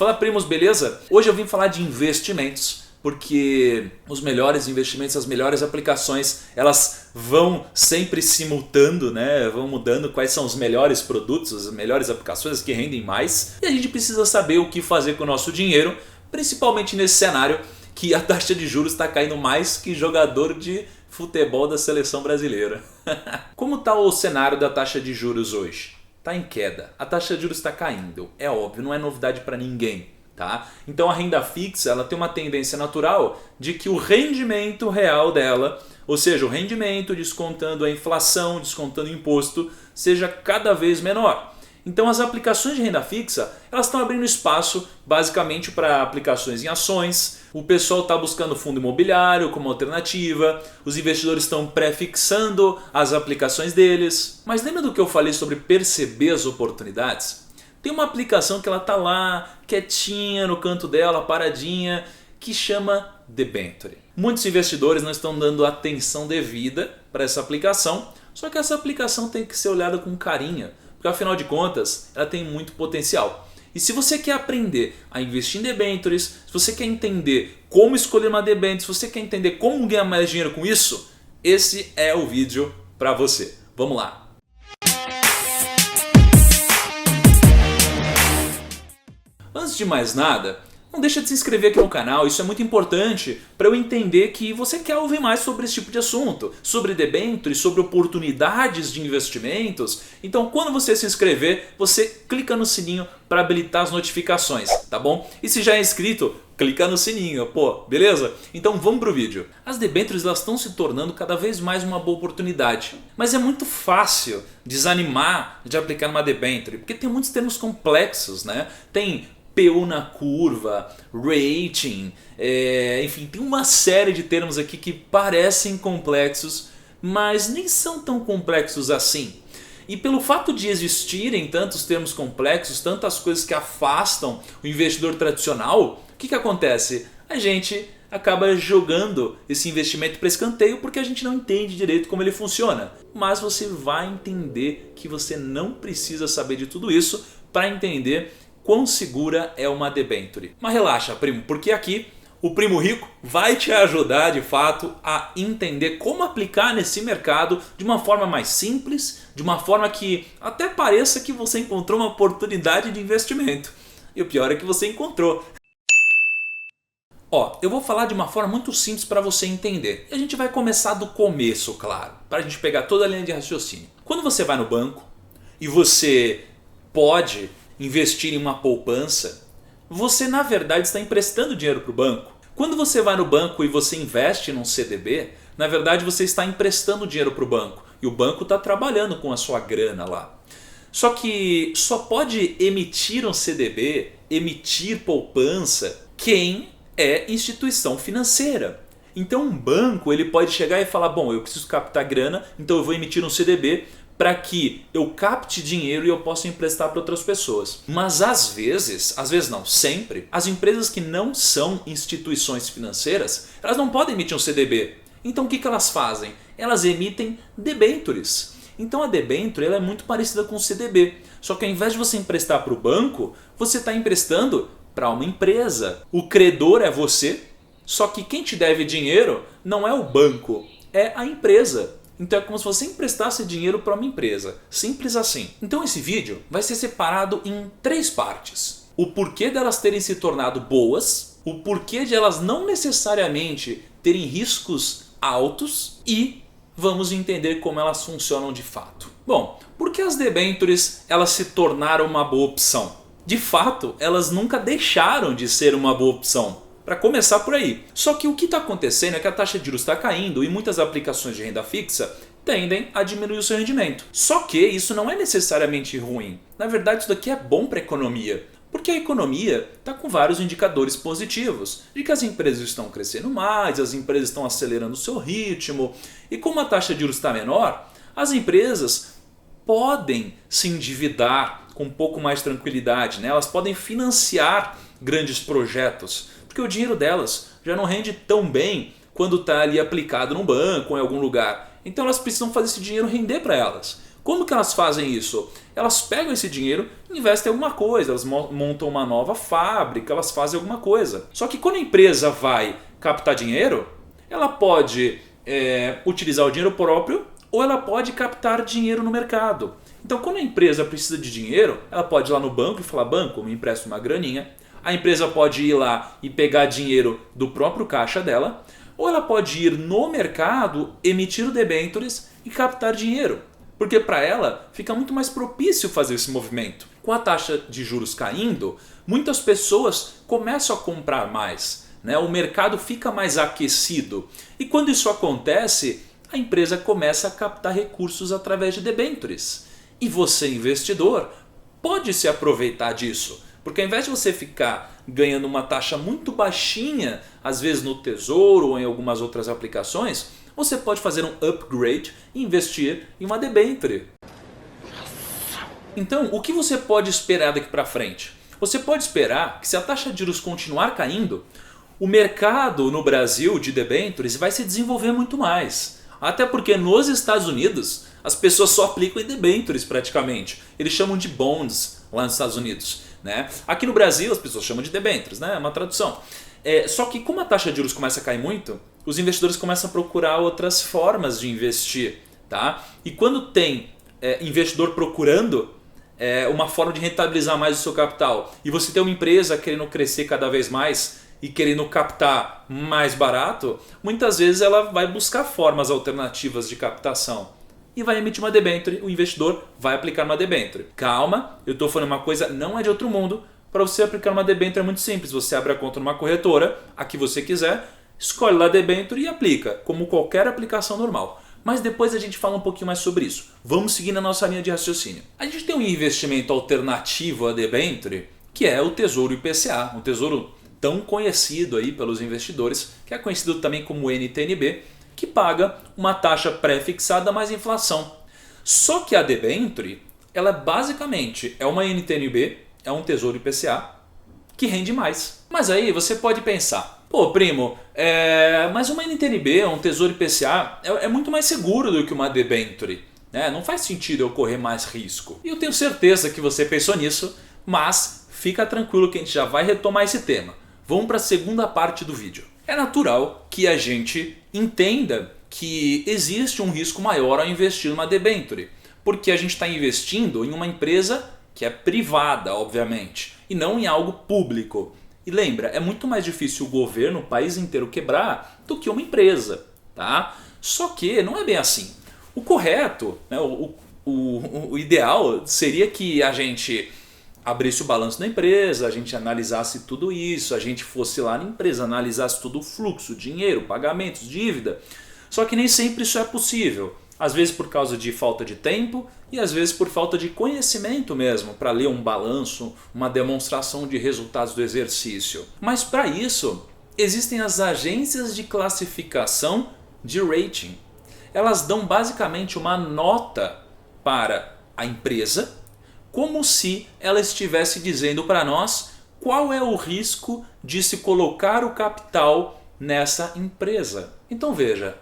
Fala, primos, beleza? Hoje eu vim falar de investimentos, porque os melhores investimentos, as melhores aplicações, elas vão sempre se mutando, né? Vão mudando quais são os melhores produtos, as melhores aplicações, as que rendem mais. E a gente precisa saber o que fazer com o nosso dinheiro, principalmente nesse cenário que a taxa de juros está caindo mais que jogador de futebol da seleção brasileira. Como está o cenário da taxa de juros hoje? Está em queda. A taxa de juros está caindo. É óbvio, não é novidade para ninguém. Tá? Então a renda fixa ela tem uma tendência natural de que o rendimento real dela, ou seja, o rendimento descontando a inflação, descontando o imposto, seja cada vez menor. Então as aplicações de renda fixa elas estão abrindo espaço basicamente para aplicações em ações. O pessoal está buscando fundo imobiliário como alternativa, os investidores estão pré-fixando as aplicações deles. Mas lembra do que eu falei sobre perceber as oportunidades? Tem uma aplicação que ela está lá, quietinha no canto dela, paradinha, que chama Debenture. Muitos investidores não estão dando atenção devida para essa aplicação, só que essa aplicação tem que ser olhada com carinho, porque afinal de contas ela tem muito potencial. E se você quer aprender a investir em debentures, se você quer entender como escolher uma debenture, se você quer entender como ganhar mais dinheiro com isso, esse é o vídeo para você. Vamos lá! Antes de mais nada, não deixa de se inscrever aqui no canal, isso é muito importante para eu entender que você quer ouvir mais sobre esse tipo de assunto, sobre debêntures, sobre oportunidades de investimentos. Então quando você se inscrever, você clica no sininho para habilitar as notificações, tá bom? E se já é inscrito, clica no sininho, pô, beleza? Então vamos pro vídeo. As debêntures elas estão se tornando cada vez mais uma boa oportunidade, mas é muito fácil desanimar de aplicar numa debenture, porque tem muitos termos complexos, né? Tem PU na curva, rating, enfim, tem uma série de termos aqui que parecem complexos, mas nem são tão complexos assim. E pelo fato de existirem tantos termos complexos, tantas coisas que afastam o investidor tradicional, o que acontece? A gente acaba jogando esse investimento para escanteio porque a gente não entende direito como ele funciona. Mas você vai entender que você não precisa saber de tudo isso para entender quão segura é uma debenture. Mas relaxa, primo, porque aqui o Primo Rico vai te ajudar de fato a entender como aplicar nesse mercado de uma forma mais simples, de uma forma que até pareça que você encontrou uma oportunidade de investimento. E o pior é que você encontrou. Ó, eu vou falar de uma forma muito simples para você entender. E a gente vai começar do começo, claro, para a gente pegar toda a linha de raciocínio. Quando você vai no banco e você pode investir em uma poupança, você na verdade está emprestando dinheiro para o banco. Quando você vai no banco e você investe num CDB, na verdade você está emprestando dinheiro para o banco e o banco está trabalhando com a sua grana lá. Só que só pode emitir um CDB, emitir poupança, quem é instituição financeira. Então um banco ele pode chegar e falar, bom, eu preciso captar grana, então eu vou emitir um CDB para que eu capte dinheiro e eu possa emprestar para outras pessoas. Mas às vezes não, sempre, as empresas que não são instituições financeiras, elas não podem emitir um CDB. Então o que elas fazem? Elas emitem debentures. Então a debenture ela é muito parecida com o CDB, só que ao invés de você emprestar para o banco, você está emprestando para uma empresa. O credor é você, só que quem te deve dinheiro não é o banco, é a empresa. Então é como se você emprestasse dinheiro para uma empresa. Simples assim. Então esse vídeo vai ser separado em 3 partes. O porquê delas terem se tornado boas, o porquê de elas não necessariamente terem riscos altos e vamos entender como elas funcionam de fato. Bom, por que as debentures elas se tornaram uma boa opção? De fato, elas nunca deixaram de ser uma boa opção. Para começar por aí. Só que o que está acontecendo é que a taxa de juros está caindo e muitas aplicações de renda fixa tendem a diminuir o seu rendimento. Só que isso não é necessariamente ruim. Na verdade, isso daqui é bom para a economia. Porque a economia está com vários indicadores positivos. De que as empresas estão crescendo mais, as empresas estão acelerando o seu ritmo. E como a taxa de juros está menor, as empresas podem se endividar com um pouco mais de tranquilidade, né? Elas podem financiar grandes projetos. Porque o dinheiro delas já não rende tão bem quando está ali aplicado num banco ou em algum lugar. Então elas precisam fazer esse dinheiro render para elas. Como que elas fazem isso? elas pegam esse dinheiro e investem em alguma coisa, elas montam uma nova fábrica, elas fazem alguma coisa. Só que quando a empresa vai captar dinheiro, ela pode utilizar o dinheiro próprio ou ela pode captar dinheiro no mercado. Então quando a empresa precisa de dinheiro, ela pode ir lá no banco e falar: banco, me empresta uma graninha. A empresa pode ir lá e pegar dinheiro do próprio caixa dela, ou ela pode ir no mercado, emitir debêntures e captar dinheiro. Porque para ela fica muito mais propício fazer esse movimento. Com a taxa de juros caindo, muitas pessoas começam a comprar mais, né? O mercado fica mais aquecido. E quando isso acontece, a empresa começa a captar recursos através de debêntures. E você, investidor, pode se aproveitar disso. Porque ao invés de você ficar ganhando uma taxa muito baixinha, às vezes no Tesouro ou em algumas outras aplicações, você pode fazer um upgrade e investir em uma debênture. Então, o que você pode esperar daqui para frente? Você pode esperar que, se a taxa de juros continuar caindo, o mercado no Brasil de debêntures vai se desenvolver muito mais. Até porque nos Estados Unidos as pessoas só aplicam em debêntures praticamente. Eles chamam de bonds lá nos Estados Unidos, né? Aqui no Brasil as pessoas chamam de debêntures, né? É uma tradução. Só que como a taxa de juros começa a cair muito, os investidores começam a procurar outras formas de investir, tá? E quando tem investidor procurando uma forma de rentabilizar mais o seu capital, e você tem uma empresa querendo crescer cada vez mais e querendo captar mais barato, muitas vezes ela vai buscar formas alternativas de captação e vai emitir uma debênture. O investidor vai aplicar uma debênture. Calma, eu estou falando uma coisa, não é de outro mundo. Para você aplicar uma debênture é muito simples. Você abre a conta numa corretora, a que você quiser, escolhe lá a debênture e aplica, como qualquer aplicação normal. Mas depois a gente fala um pouquinho mais sobre isso. Vamos seguir na nossa linha de raciocínio. A gente tem um investimento alternativo à debênture, que é o Tesouro IPCA, um tesouro tão conhecido aí pelos investidores, que é conhecido também como NTN-B, que paga uma taxa pré-fixada mais inflação. Só que a debênture, ela basicamente é uma NTN-B, é um Tesouro IPCA, que rende mais. Mas aí você pode pensar: pô, primo, mas uma NTN-B, um Tesouro IPCA, é muito mais seguro do que uma debênture, né? Não faz sentido eu correr mais risco. E eu tenho certeza que você pensou nisso, mas fica tranquilo que a gente já vai retomar esse tema. Vamos para a segunda parte do vídeo. É natural que a gente entenda que existe um risco maior ao investir numa debênture, porque a gente está investindo em uma empresa que é privada, obviamente, e não em algo público. E lembra, é muito mais difícil o governo, o país inteiro quebrar do que uma empresa, tá? Só que não é bem assim. O correto, né, o ideal seria que a gente abrisse o balanço da empresa, a gente analisasse tudo isso, a gente fosse lá na empresa, analisasse todo o fluxo, dinheiro, pagamentos, dívida. Só que nem sempre isso é possível. Às vezes por causa de falta de tempo e às vezes por falta de conhecimento mesmo, para ler um balanço, uma demonstração de resultados do exercício. Mas para isso, existem as agências de classificação de rating. Elas dão basicamente uma nota para a empresa, como se ela estivesse dizendo para nós qual é o risco de se colocar o capital nessa empresa. Então veja,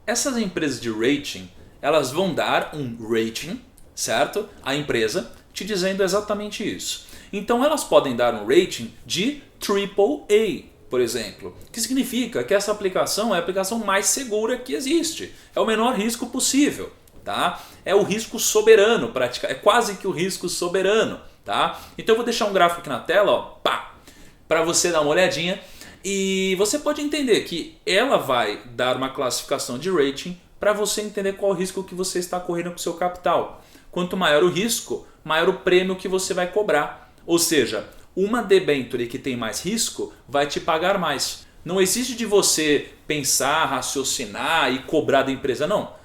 essas empresas de rating, elas vão dar um rating, certo? À empresa, te dizendo exatamente isso. Então elas podem dar um rating de AAA, por exemplo, que significa que essa aplicação é a aplicação mais segura que existe. É o menor risco possível. Tá? É o risco soberano, é quase que o risco soberano. Tá? Então eu vou deixar um gráfico aqui na tela, para você dar uma olhadinha, e você pode entender que ela vai dar uma classificação de rating para você entender qual o risco que você está correndo com o seu capital. Quanto maior o risco, maior o prêmio que você vai cobrar. Ou seja, uma debênture que tem mais risco vai te pagar mais. Não existe de você pensar, raciocinar e cobrar da empresa, não.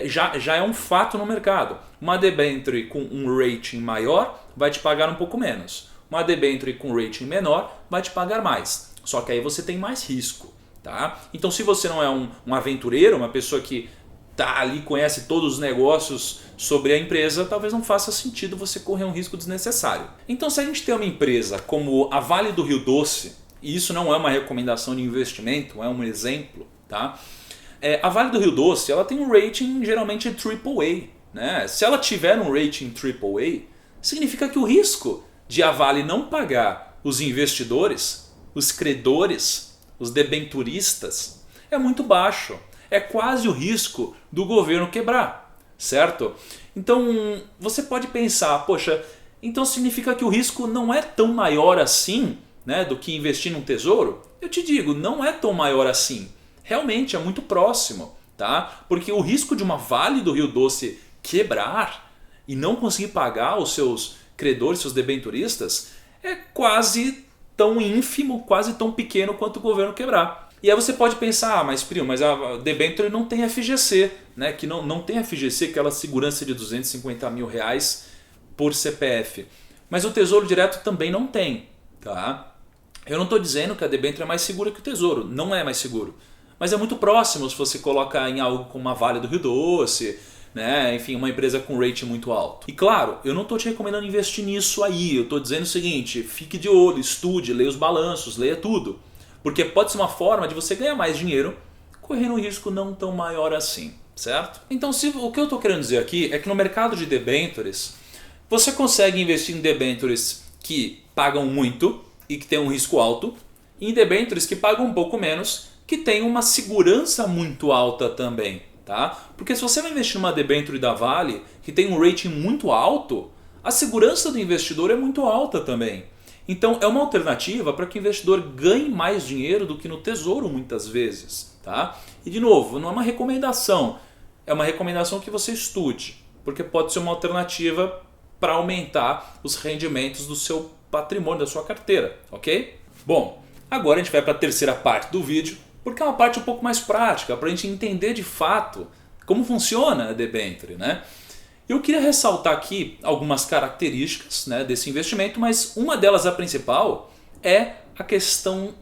Já é um fato no mercado. Uma debênture com um rating maior vai te pagar um pouco menos. Uma debênture com rating menor vai te pagar mais. Só que aí você tem mais risco. Tá? Então se você não é um aventureiro, uma pessoa que tá ali, conhece todos os negócios sobre a empresa, talvez não faça sentido você correr um risco desnecessário. Então se a gente tem uma empresa como a Vale do Rio Doce, e isso não é uma recomendação de investimento, é um exemplo, tá? A Vale do Rio Doce, ela tem um rating geralmente AAA, né? Se ela tiver um rating AAA, significa que o risco de a Vale não pagar os investidores, os credores, os debenturistas, é muito baixo. É quase o risco do governo quebrar, certo? Então você pode pensar, poxa, então significa que o risco não é tão maior assim, né, do que investir num tesouro? Eu te digo, não é tão maior assim. Realmente é muito próximo, tá? Porque o risco de uma Vale do Rio Doce quebrar e não conseguir pagar os seus credores, seus debenturistas, é quase tão ínfimo, quase tão pequeno quanto o governo quebrar. E aí você pode pensar, mas primo, mas a debenture não tem FGC, né? Que não tem FGC, aquela segurança de 250 mil reais por CPF. Mas o Tesouro Direto também não tem, tá? Eu não estou dizendo que a debenture é mais segura que o Tesouro, não é mais seguro. Mas é muito próximo se você coloca em algo como uma Vale do Rio Doce, né? Enfim, uma empresa com rating muito alto. E claro, eu não estou te recomendando investir nisso aí, eu estou dizendo o seguinte, fique de olho, estude, leia os balanços, leia tudo. Porque pode ser uma forma de você ganhar mais dinheiro correndo um risco não tão maior assim, certo? Então o que eu estou querendo dizer aqui é que no mercado de debentures, você consegue investir em debentures que pagam muito e que tem um risco alto, e em debentures que pagam um pouco menos, que tem uma segurança muito alta também. Tá? Porque se você vai investir numa debenture da Vale, que tem um rating muito alto, a segurança do investidor é muito alta também. Então é uma alternativa para que o investidor ganhe mais dinheiro do que no tesouro muitas vezes. Tá? E de novo, não é uma recomendação, é uma recomendação que você estude, porque pode ser uma alternativa para aumentar os rendimentos do seu patrimônio, da sua carteira, ok? Bom, agora a gente vai para a terceira parte do vídeo, porque é uma parte um pouco mais prática, para a gente entender de fato como funciona a debenture, né? Eu queria ressaltar aqui algumas características, né, desse investimento, mas uma delas, a principal, é a questão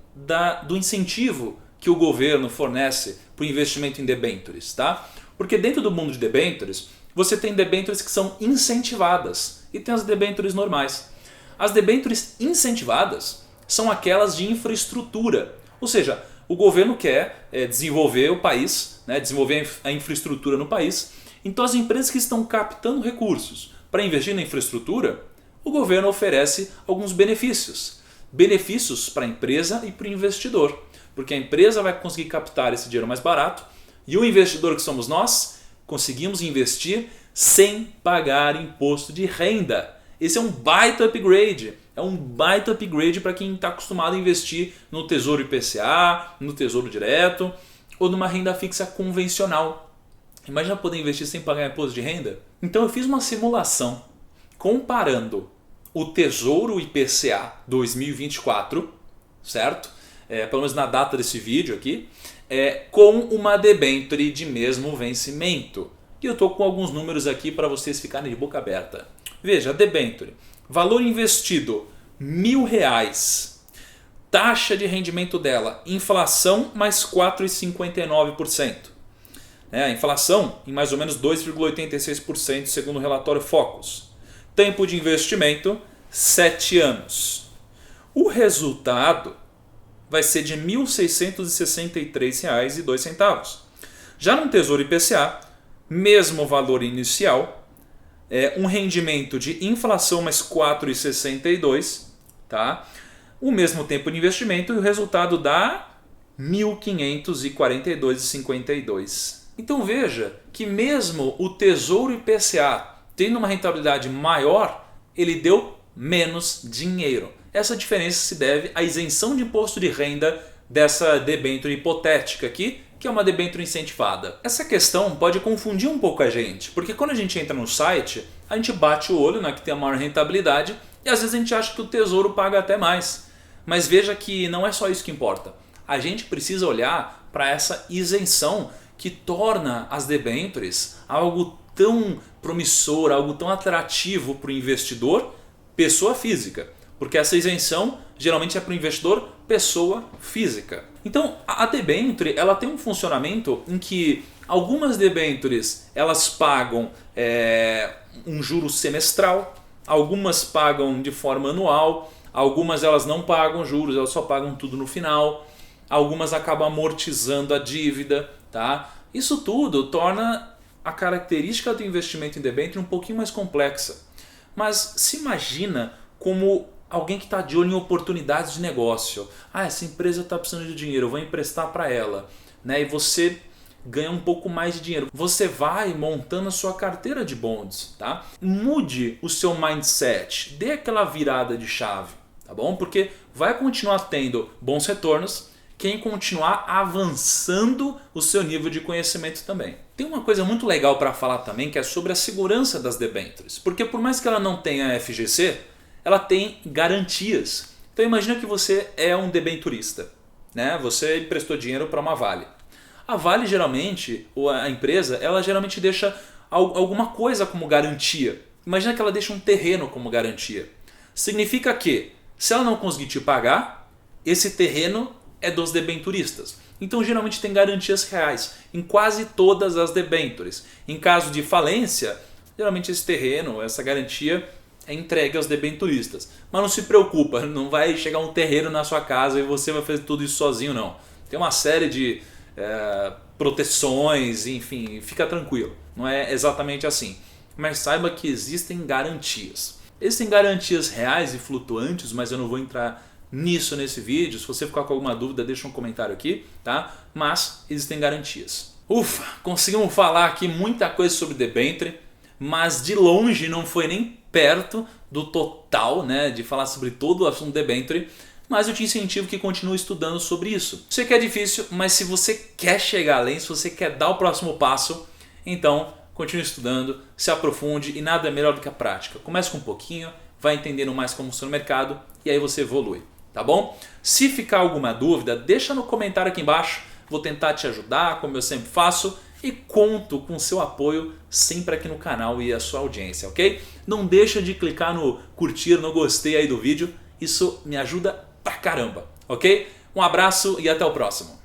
do incentivo que o governo fornece para o investimento em debentures. Tá? Porque dentro do mundo de debentures, você tem debentures que são incentivadas e tem as debentures normais. As debentures incentivadas são aquelas de infraestrutura, ou seja, o governo quer desenvolver o país, né, desenvolver a infraestrutura no país. Então as empresas que estão captando recursos para investir na infraestrutura, o governo oferece alguns benefícios. Benefícios para a empresa e para o investidor. Porque a empresa vai conseguir captar esse dinheiro mais barato e o investidor, que somos nós, conseguimos investir sem pagar imposto de renda. Esse é um baita upgrade. É um baita upgrade para quem está acostumado a investir no Tesouro IPCA, no Tesouro Direto ou numa renda fixa convencional. Imagina poder investir sem pagar imposto de renda? Então eu fiz uma simulação comparando o Tesouro IPCA 2024, certo? Pelo menos na data desse vídeo aqui, com uma debenture de mesmo vencimento. E eu estou com alguns números aqui para vocês ficarem de boca aberta. Veja, a debenture, valor investido R$1.000, taxa de rendimento dela, inflação mais 4,59%. A inflação em mais ou menos 2,86% segundo o relatório Focus. Tempo de investimento, 7 anos. O resultado vai ser de R$ 1.663,02. Já no Tesouro IPCA, mesmo valor inicial, um rendimento de inflação mais 4,62, tá? O mesmo tempo de investimento e o resultado dá R$ 1.542,52. Então veja que mesmo o Tesouro IPCA tendo uma rentabilidade maior, ele deu menos dinheiro. Essa diferença se deve à isenção de imposto de renda dessa debênture hipotética aqui, que é uma debênture incentivada. Essa questão pode confundir um pouco a gente, porque quando a gente entra no site, a gente bate o olho na que tem a maior rentabilidade e às vezes a gente acha que o Tesouro paga até mais. Mas veja que não é só isso que importa. A gente precisa olhar para essa isenção que torna as debêntures algo tão promissor, algo tão atrativo para o investidor, pessoa física. Porque essa isenção geralmente é para o investidor, pessoa física. Então a debênture ela tem um funcionamento em que algumas debêntures elas pagam um juro semestral, algumas pagam de forma anual, algumas elas não pagam juros, elas só pagam tudo no final, algumas acabam amortizando a dívida. Tá? Isso tudo torna a característica do investimento em debênture um pouquinho mais complexa. Mas se imagina como alguém que está de olho em oportunidades de negócio. Ah, essa empresa está precisando de dinheiro, eu vou emprestar para ela. Né? E você ganha um pouco mais de dinheiro. Você vai montando a sua carteira de bonds. Tá? Mude o seu mindset, dê aquela virada de chave. Tá bom? Porque vai continuar tendo bons retornos quem continuar avançando o seu nível de conhecimento também. Tem uma coisa muito legal para falar também, que é sobre a segurança das debêntures. Porque por mais que ela não tenha FGC, ela tem garantias. Então imagina que você é um debenturista, né? Você emprestou dinheiro para uma Vale. A Vale geralmente, ou a empresa, ela geralmente deixa alguma coisa como garantia. Imagina que ela deixa um terreno como garantia. Significa que, se ela não conseguir te pagar, esse terreno é dos debenturistas. Então geralmente tem garantias reais em quase todas as debêntures. Em caso de falência, geralmente esse terreno, essa garantia é entregue aos debenturistas. Mas não se preocupa, não vai chegar um terreno na sua casa e você vai fazer tudo isso sozinho, não. Tem uma série de proteções, enfim, fica tranquilo. Não é exatamente assim. Mas saiba que existem garantias. Existem garantias reais e flutuantes, mas eu não vou entrar nisso nesse vídeo. Se você ficar com alguma dúvida, deixa um comentário aqui, tá? Mas existem garantias. Ufa, conseguimos falar aqui muita coisa sobre debênture, mas de longe não foi nem perto do total, né, de falar sobre todo o assunto debênture, mas eu te incentivo que continue estudando sobre isso. Sei que é difícil, mas se você quer chegar além, se você quer dar o próximo passo, então continue estudando, se aprofunde e nada é melhor do que a prática. Comece com um pouquinho, vai entendendo mais como funciona o mercado e aí você evolui, tá bom? Se ficar alguma dúvida, deixa no comentário aqui embaixo, vou tentar te ajudar, como eu sempre faço, e conto com o seu apoio sempre aqui no canal e a sua audiência, ok? Não deixa de clicar no curtir, no gostei aí do vídeo, isso me ajuda pra caramba, ok? Um abraço e até o próximo.